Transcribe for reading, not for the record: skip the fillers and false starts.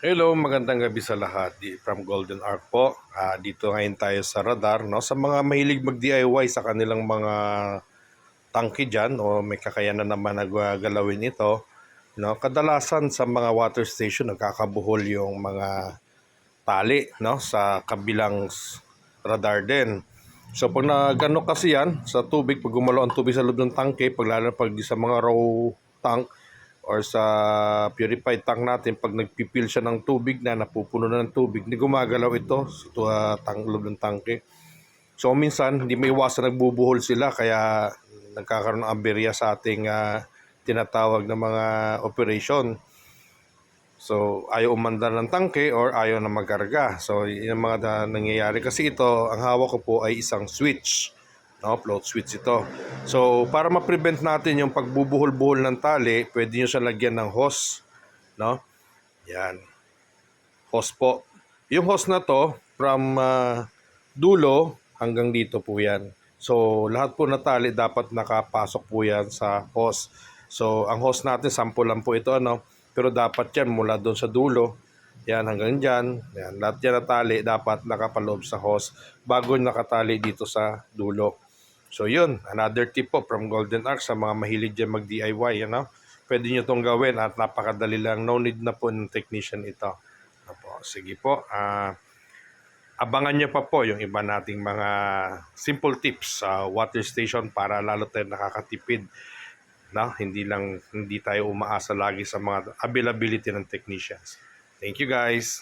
Hello, magandang gabi sa lahat from Golden Arc po. Dito ngayon tayo sa radar, no? Sa mga mahilig mag-DIY sa kanilang mga tangke dyan o may kakayanan naman na galawin ito, no? Kadalasan sa mga water station nagkakabuhol yung mga tali, no? Sa kabilang radar din. So pag nagano kasi yan sa tubig, pag gumalaw ang tubig sa loob ng tangke, lalo pag sa mga raw tank, or sa purified tank natin, pag nagpipil siya ng tubig na napupuno na ng tubig, hindi gumagalaw ito sa loob ng tangke. So minsan hindi maiwasan nagbubuhol sila, kaya nagkakaroon ng aberya sa ating tinatawag na mga operation. So ayaw umandar ng tangke or ayaw na magkarga. So yung mga nangyayari kasi ito, ang hawak ko po ay isang switch, no, float switch ito. So para ma-prevent natin yung pagbubuhol-buhol ng tali, pwede nyo siya lagyan ng hose, no? Yan, hose po. Yung hose na to from dulo hanggang dito po yan. So lahat po na tali dapat nakapasok po yan sa hose. So ang hose natin, sample lang po ito, ano, pero dapat yan mula doon sa dulo, yan hanggang dyan, yan, lahat yan na tali dapat nakapaloob sa hose bago nakatali dito sa dulo. So yun, another tip po from Golden Arc sa mga mahilig dyan mag-DIY, ano? Pwede nyo itong gawin at napakadali lang. No need na po ng technician ito. Opo, sige po. Abangan nyo pa po yung iba nating mga simple tips sa water station para lalo tayo nakakatipid. Na? Hindi tayo umaasa lagi sa mga availability ng technicians. Thank you guys.